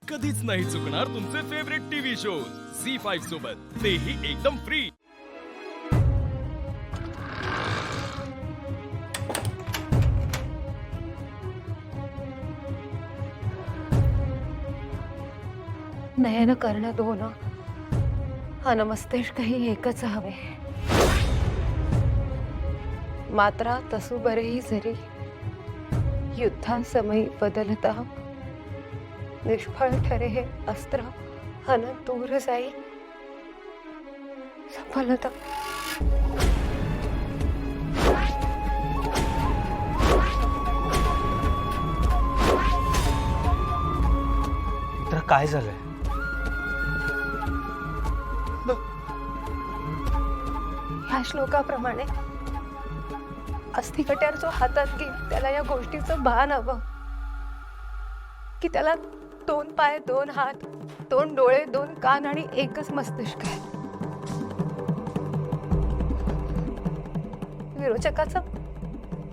कधीच नाही चुकणार तुमचे फेवरेट टीव्ही शोज झी5 सोबत, तेही एकदम फ्री। नयन कर्ण दोन अन मस्तिष्कही एकच हवे। मात्रा तसू बरेही जरी युद्धासमयी बदलता निष्फळ ठरे हे अस्त्र अन दूर जाई सफलता। तर काय झालंय? ह्या श्लोकाप्रमाणे अस्थिकट्यार जो हातात घेईल त्याला या गोष्टीचं भान हवं की त्याला 2 पाय 2 हात 2 डोळे 2 कान आणि एकच मस्तिष्क आहे। विरोचकाचा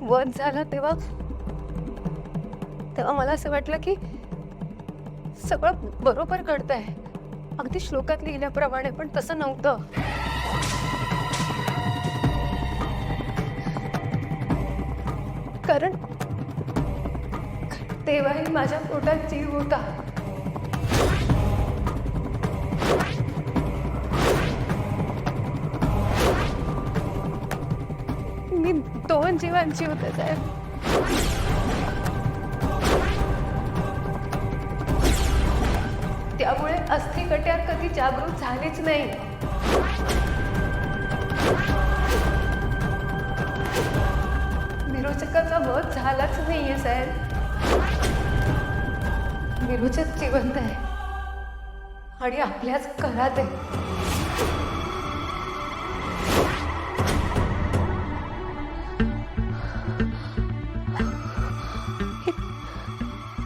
वध झाला तेव्हा मला असं वाटलं की सगळं बरोबर घडतंय, अगदी श्लोकात लिहिल्याप्रमाणे, पण तसं नव्हतं। कारण तेव्हाही माझ्या पोटात जीव होता। मी 2 जीवांची होते साहेब। त्यामुळे अस्थिकट्यार कधी जागृत झालीच नाही। विरोचकाचा वध झालाच नाहीये साहेब। विरोचक जिवंत आहे आणि आपल्याच घरात आहे।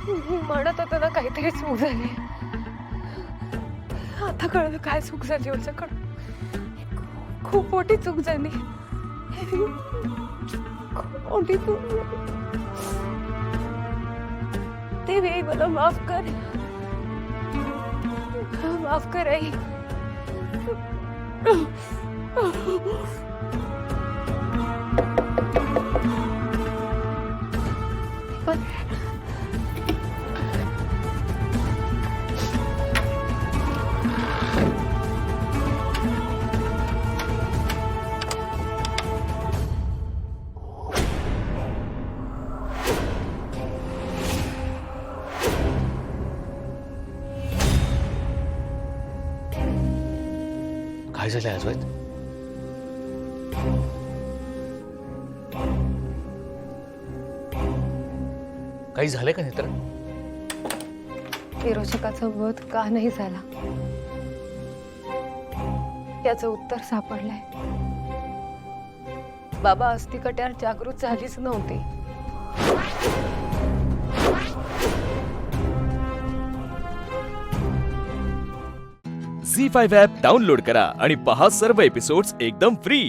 मी म्हणत होतो ना काहीतरी चूक झाली, आता कळलं काय चूक झाली माझ्याकडून। खूप मोठी चूक झाली, खूप मोठी चूक झाली। देवी मला माफ कर, माफ कर आई। पण काय झालंय अद्वैत? काही झालंय का नेत्र? विरोचकाचा वध का नाही झाला याचं उत्तर सापडलंय। बाबा अस्थिकट्यार जागृत झालीच नव्हती। झी5 ॲप डाउनलोड करा आणि पहा सर्व एपिसोड्स एकदम फ्री।